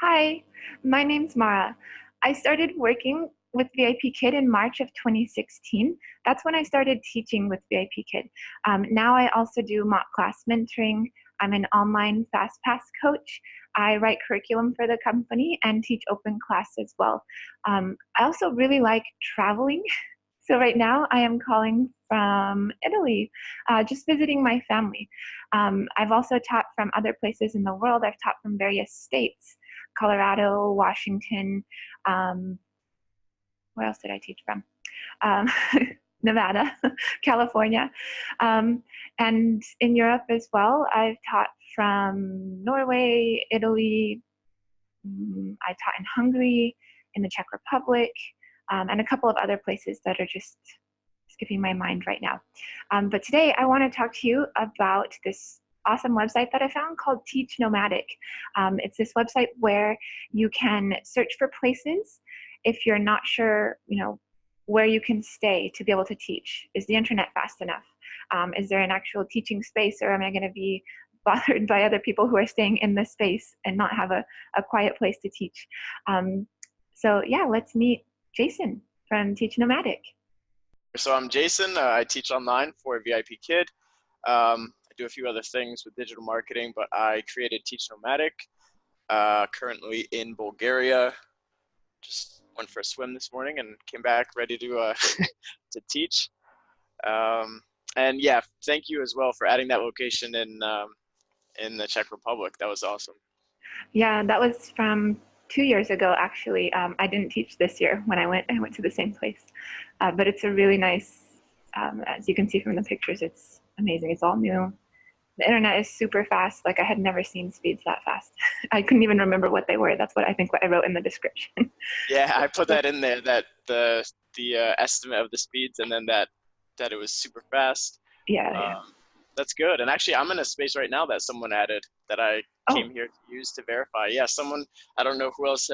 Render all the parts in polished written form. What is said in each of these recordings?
Hi, my name's Mara. I started working with VIP Kid in March of 2016. That's when I started teaching with VIP Kid. Now I also do mock class mentoring. I'm an online FastPass coach. I write curriculum for the company and teach open class as well. I also really like traveling. So right now I am calling from Italy, just visiting my family. I've also taught from other places in the world. I've taught from various states, Colorado, Washington. Um, where else did I teach from? Um, Nevada, California, um, and in Europe as well. I've taught from Norway, Italy. I taught in Hungary, in the Czech Republic, and a couple of other places that are just skipping my mind right now. But today I want to talk to you about this awesome website that I found called TeachNomadic. It's this website where you can search for places if you're not sure, where you can stay to be able to teach. Is the internet fast enough? Is there an actual teaching space, or am I going to be bothered by other people who are staying in this space and not have a quiet place to teach? So yeah, let's meet Jason from TeachNomadic. So I'm Jason. I teach online for VIP Kid. I do a few other things with digital marketing, but I created TeachNomadic. Currently in Bulgaria. Just went for a swim this morning and came back ready to to teach. And yeah, thank you as well for adding that location in the Czech Republic. That was awesome. Yeah, that was from 2 years ago, actually. I didn't teach this year when I went. I went to the same place. But it's a really nice, as you can see from the pictures, it's amazing. It's all new. The internet is super fast. Like I had never seen speeds that fast. I couldn't even remember what they were. That's what I think what I wrote in the description. Yeah, I put that in there, that the estimate of the speeds, and then that it was super fast. Yeah, yeah. That's good. And actually, I'm in a space right now that someone added that I Oh, came here to use to verify. Yeah, someone, I don't know who else,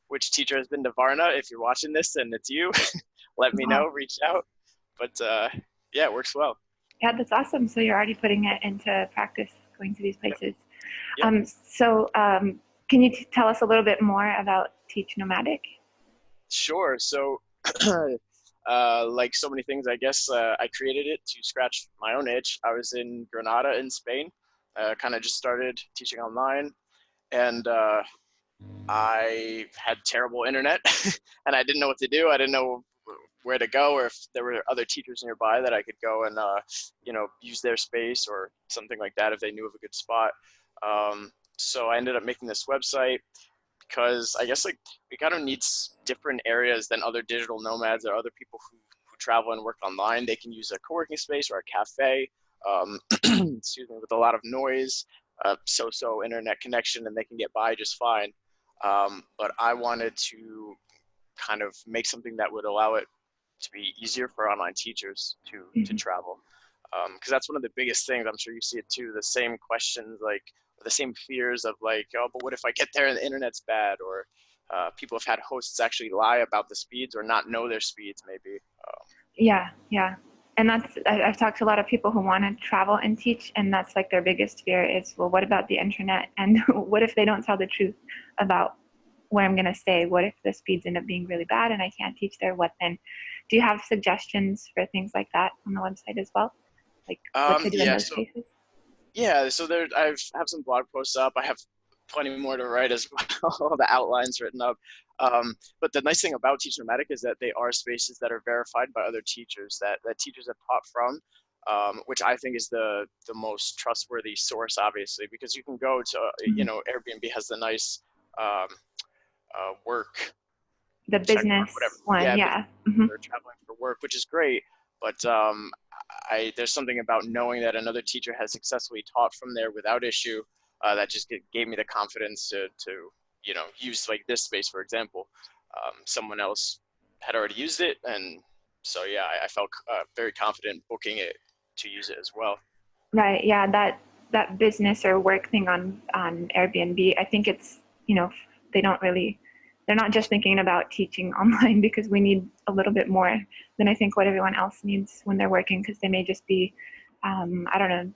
which teacher has been to Varna. If you're watching this and it's you, let me wow. know, reach out. But yeah, it works well. Yeah, that's awesome. So you're already putting it into practice, going to these Yep. places. Yep. So can you tell us a little bit more about Teach Nomadic? Sure. So, like so many things, I guess I created it to scratch my own itch. I was in Granada in Spain, kind of just started teaching online, and I had terrible internet and I didn't know what to do. I didn't know where to go, or if there were other teachers nearby that I could go and, use their space or something like that if they knew of a good spot. So I ended up making this website because I guess like we kind of need different areas than other digital nomads or other people who travel and work online. They can use a co-working space or a cafe, excuse me, with a lot of noise, so-so internet connection, and they can get by just fine. But I wanted to kind of make something that would allow it to be easier for online teachers to Mhm. travel. Because that's one of the biggest things. I'm sure you see it too. The same questions, like the same fears of like, oh, but what if I get there and the internet's bad? Or people have had hosts actually lie about the speeds or not know their speeds, maybe. Yeah, yeah. And I've talked to a lot of people who want to travel and teach, and that's like their biggest fear is, well, what about the internet? And what if they don't tell the truth about where I'm going to stay? What if the speeds end up being really bad and I can't teach there? What then? Do you have suggestions for things like that on the website as well? Like what to do in Yeah. those So cases? yeah. So there, have some blog posts up. I have plenty more to write as well. The outlines written up. But the nice thing about TeachNomadic is that they are spaces that are verified by other teachers that teachers have taught from, which I think is the most trustworthy source, obviously, because you can go to, Mhm. Airbnb has the nice um, work The checkmark, whatever. business one, Yeah, business yeah. Hmm. or traveling for work, which is great. But there's something about knowing that another teacher has successfully taught from there without issue, that just gave me the confidence to use like this space, for example. Someone else had already used it, and so yeah, I felt very confident booking it to use it as well. Right. Yeah. That business or work thing on Airbnb, I think it's, they don't really, they're not just thinking about teaching online because we need a little bit more than I think what everyone else needs when they're working because they may just be, I don't know,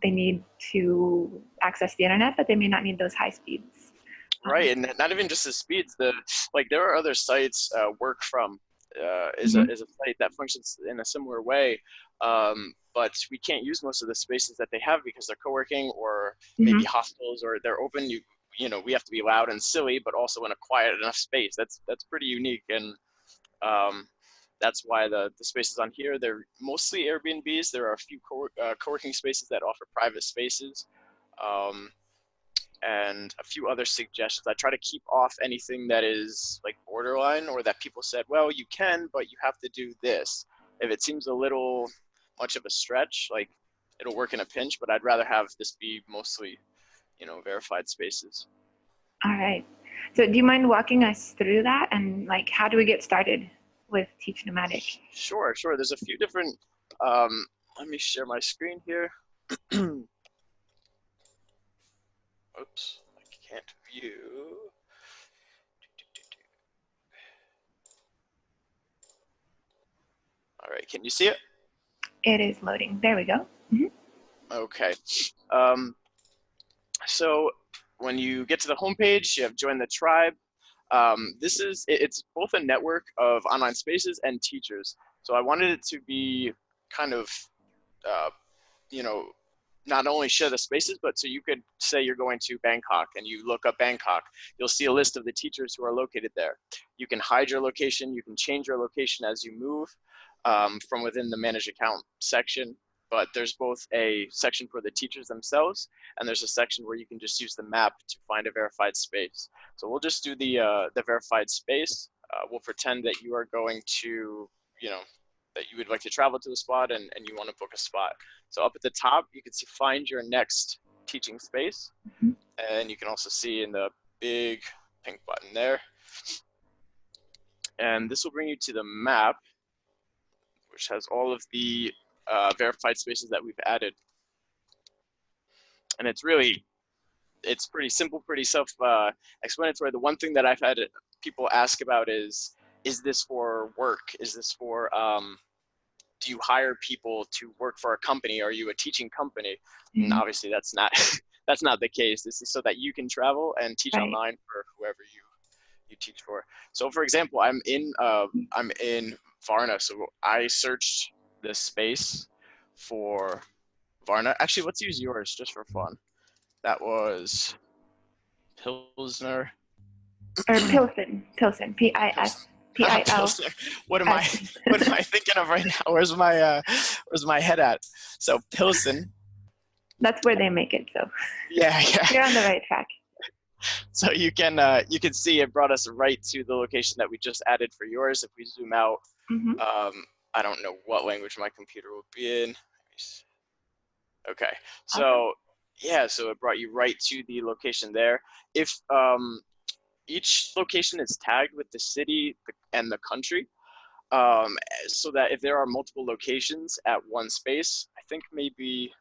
they need to access the internet, but they may not need those high speeds. Right, and not even just the speeds. Like there are other sites. Work from Mhm. is a site that functions in a similar way, but we can't use most of the spaces that they have because they're co-working or maybe Mhm. hostels or they're open. We have to be loud and silly, but also in a quiet enough space. That's pretty unique, and um, that's why the spaces on here they're mostly Airbnbs. There are a few co-working spaces that offer private spaces. Um, and a few other suggestions. I try to keep off anything that is like borderline or that people said, well, you can, but you have to do this. If it seems a little much of a stretch, like it'll work in a pinch, but I'd rather have this be mostly, verified spaces. All right. So do you mind walking us through that and like how do we get started with Teach Nomadic? Sure, sure. There's a few different, um, let me share my screen here. Oops, I can't view. All right, can you see it? It is loading. There we go. Mhm. Okay. Um, So when you get to the homepage, you have join the tribe. It's both a network of online spaces and teachers. So I wanted it to be kind of, uh, you know, not only share the spaces, but so you could say you're going to Bangkok and you look up Bangkok, you'll see a list of the teachers who are located there. You can hide your location, you can change your location as you move from within the manage account section. But there's both a section for the teachers themselves, and there's a section where you can just use the map to find a verified space. So we'll just do the verified space. We'll pretend that you are going to, you know, that you would like to travel to the spot and you want to book a spot. So up at the top, you can see find your next teaching space. Mhm. And you can also see in the big pink button there. And this will bring you to the map, which has all of the verified spaces that we've added. And it's pretty simple, pretty self-explanatory. The one thing that I've had people ask about is this for work? Is this for do you hire people to work for a company? Are you a teaching company? And Mhm. obviously that's not that's not the case. This is so that you can travel and teach Right. online for whoever you teach for. So for example, I'm in Varna, so I searched this space for Varna. Actually, let's use yours just for fun. That was Pilsner. Or Pilsen. Pilsen. Pilsner. P-I-L-S-N. Pilsner. What am I what am I thinking of right now? Where's my head at? So Pilsen. That's where they make it. So Yeah, yeah. you're on the right track. So you can see it brought us right to the location that we just added for yours. If we zoom out, Hmm. I don't know what language my computer will be in. Okay, Awesome. so yeah, so it brought you right to the location there. If each location is tagged with the city and the country, um, so that if there are multiple locations at one space, I think maybe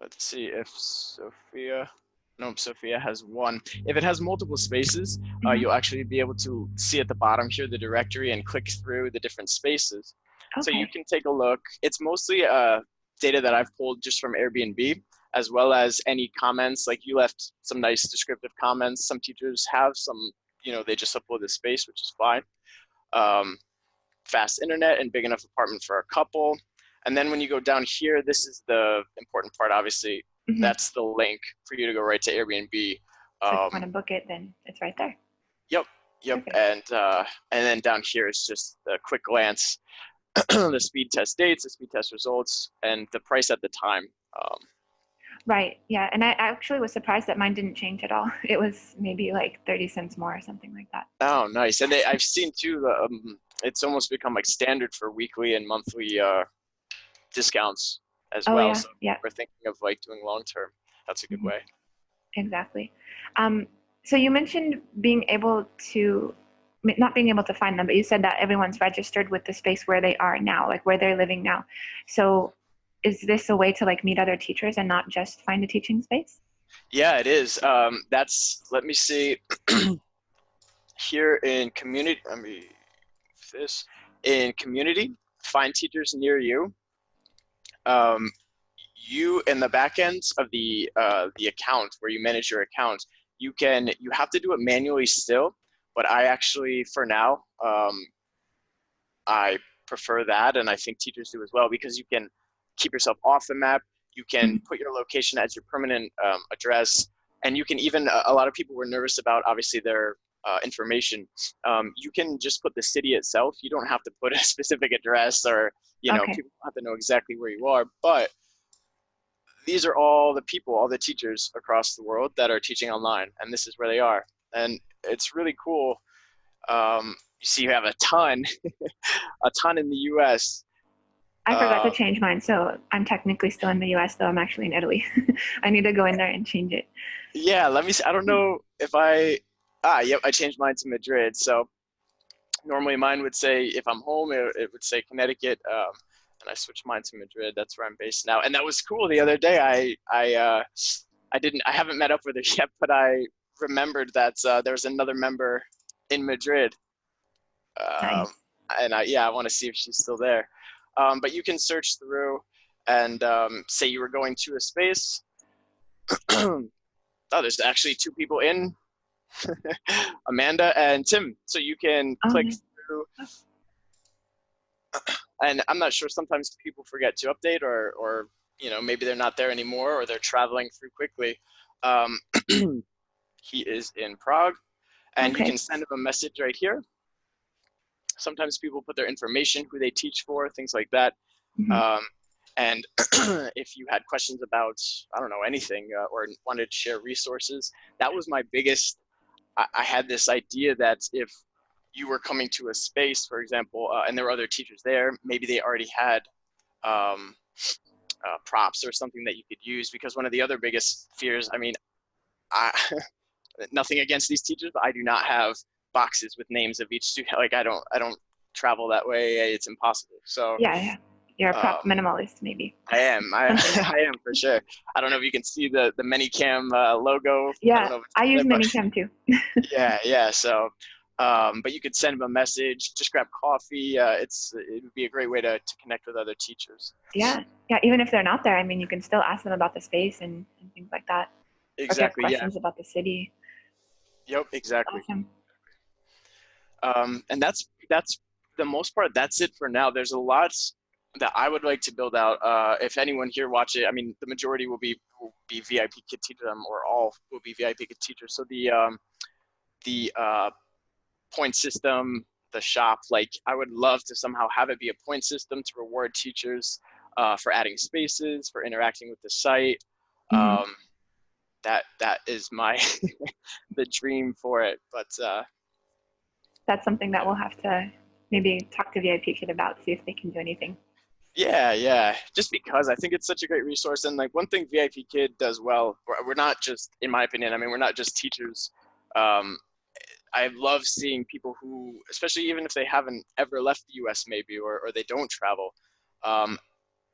let's see if Sophia. Nope, Sophia has one. If it has multiple spaces, Hmm. you'll actually be able to see at the bottom here the directory and click through the different spaces. So you Okay. can take a look. It's mostly data that I've pulled just from Airbnb, as well as any comments. Like you left some nice descriptive comments. Some teachers have some, they just upload the space, which is fine. Um, Fast internet and big enough apartment for a couple. And then when you go down here, this is the important part, obviously. Hmm. That's the link for you to go right to Airbnb. So if you want Um, to book it, then it's right there. yep, yep. Perfect. And then down here is just a quick glance, the speed test dates, the speed test results, and the price at the time. Um, Right. Yeah. And I actually was surprised that mine didn't change at all. It was maybe like 30 cents more or something like that. oh, nice. And I've seen too, it's almost become like standard for weekly and monthly discounts as Oh, well. yeah. So if Yeah. we're thinking of like doing long term, that's a good Hmm. way. Exactly. Um, so you mentioned being able to, not being able to find them, but you said that everyone's registered with the space where they are now, like where they're living now. So is this a way to like meet other teachers and not just find a teaching space? Yeah, it is. Let me see here in community. I mean, in community, find teachers near you. Um, you in the back end of the account where you manage your account, you have to do it manually still, but I actually for now I prefer that, and I think teachers do as well because you can keep yourself off the map. You can Mhm. put your location as your permanent address, and you can even a lot of people were nervous about obviously their information. You can just put the city itself. You don't have to put a specific address, or Okay. people have to know exactly where you are. But these are all the people, all the teachers across the world that are teaching online, and this is where they are, and it's really cool. You see, you have a ton, a ton in the U.S. I forgot to Uh, change mine, so I'm technically still in the US, though I'm actually in Italy. I need to go in there and change it. yeah, let me see. I don't know if yep, I changed mine to Madrid. So normally mine would say, if I'm home, it would say Connecticut. And I switched mine to Madrid. That's where I'm based now. And that was cool. The other day, I haven't met up with her yet, but I remembered that there was another member in Madrid. Um, Nice. and yeah, I want to see if she's still there. But you can search through and say you were going to a space. Oh, there's actually two people in, Amanda and Tim. So you can Oh, click nice. through, and I'm not sure. Sometimes people forget to update, or maybe they're not there anymore, or they're traveling through quickly. Um, he is in Prague, and you can Okay. send him a message right here. Sometimes people put their information, who they teach for, things like that. Hmm. Um, and if you had questions about, I don't know, anything, or wanted to share resources, that was my biggest. I had this idea that if you were coming to a space, for example, and there were other teachers there, maybe they already had um, props or something that you could use. Because one of the other biggest fears, I mean, I, nothing against these teachers, but I do not have boxes with names of each student. Like I don't travel that way. It's impossible. So Yeah, yeah. You're a prop um, minimalist, maybe. I am. Something. I am for sure. I don't know if you can see the ManyCam logo. I don't Yeah, know if it's I use there, but Minicam too. yeah, yeah. So, but you could send them a message, just grab coffee. It would be a great way to connect with other teachers. Yeah, yeah. Even if they're not there, I mean, you can still ask them about the space and things like that. Or if you have Exactly. Yeah. questions about the city. Yep. Exactly. Awesome. And that's the most part. That's it for now. There's a lot that I would like to build out. If anyone here watch it, I mean, the majority will be VIP kid teachers, or all will be VIP kid teachers. So the point system, the shop, like I would love to somehow have it be a point system to reward teachers for adding spaces, for interacting with the site. Hmm. Um, that is my the dream for it. But That's something that we'll have to maybe talk to VIP Kid about, see if they can do anything. yeah, yeah, just because I think it's such a great resource. And like one thing VIP Kid does well, we're not just, in my opinion, I mean, we're not just teachers. Um, I love seeing people who, especially even if they haven't ever left the US maybe, or they don't travel, um,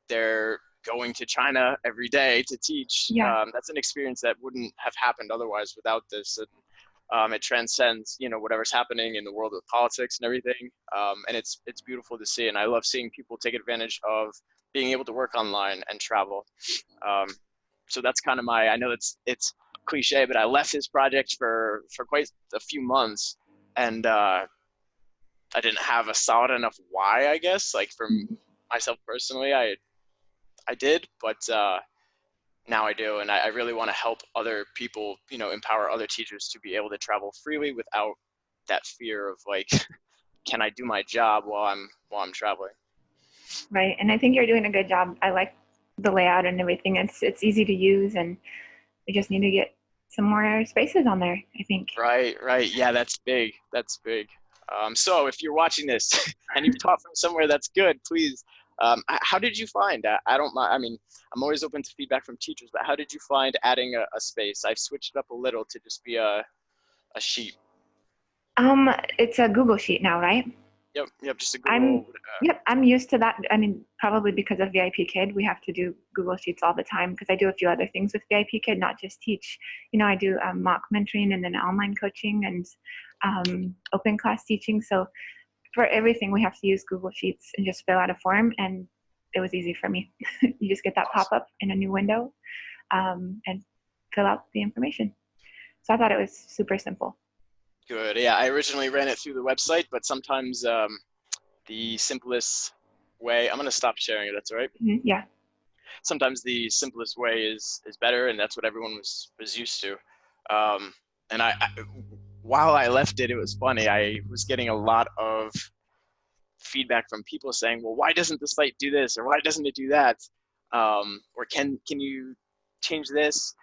they're going to China every day to teach. Yeah, That's an experience that wouldn't have happened otherwise without this. And it transcends, whatever's happening in the world of politics and everything. And it's beautiful to see. And I love seeing people take advantage of being able to work online and travel. Um, so that's kind of I know it's cliche, but I left this project for quite a few months, and I didn't have a solid enough why. I guess like for myself personally, I did, but now I do, and I really want to help other people, empower other teachers to be able to travel freely without that fear of like, can I do my job while I'm traveling? right. And I think you're doing a good job. I like the layout and everything. It's easy to use, and we just need to get some more spaces on there, I think. Right, right. Yeah, that's big. That's big. So if you're watching this and you've taught from somewhere that's good, please. How did you find? I don't mind. I mean, I'm always open to feedback from teachers, but how did you find adding a space? I've switched it up a little to just be a sheet. Um, it's a Google Sheet now, right? Yep, yep. Just a I'm Google. Yep, I'm used to that. I mean, probably because of VIP Kid, we have to do Google Sheets all the time because I do a few other things with VIP Kid, not just teach. I do mock mentoring and then online coaching and open class teaching. So for everything, we have to use Google Sheets and just fill out a form. And it was easy for me. You just get that Awesome. pop-up in a new window, and fill out the information. So I thought it was super simple. Good. Yeah, I originally ran it through the website, but sometimes the simplest way, I'm going to stop sharing it. That's all right. Yeah. Sometimes the simplest way is better, and that's what everyone was used to. Um, and while I left it, it was funny. I was getting a lot of feedback from people saying, "Well, why doesn't the site do this, or why doesn't it do that, or can you change this?"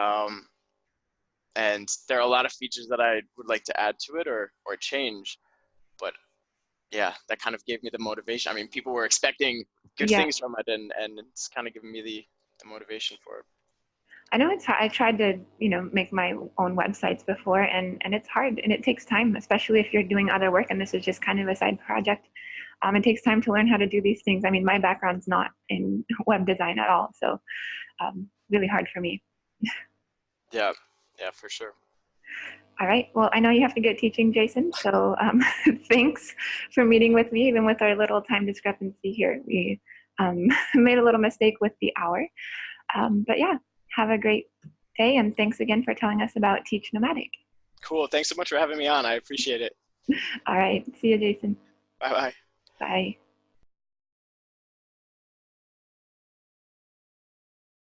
Um, and there are a lot of features that I would like to add to it or change, but yeah, that kind of gave me the motivation. I mean, people were expecting good Yeah. things from it, and it's kind of given me the motivation for it. I know it's hard. I tried to, make my own websites before, and it's hard and it takes time, especially if you're doing other work and this is just kind of a side project. It takes time to learn how to do these things. I mean, my background's not in web design at all, so really hard for me. Yeah, yeah, for sure. All right. Well, I know you have to get teaching, Jason. So thanks for meeting with me, even with our little time discrepancy here. We made a little mistake with the hour. But yeah, have a great day. And thanks again for telling us about TeachNomadic. Cool. Thanks so much for having me on. I appreciate it. All right. See you, Jason. Bye bye. Bye.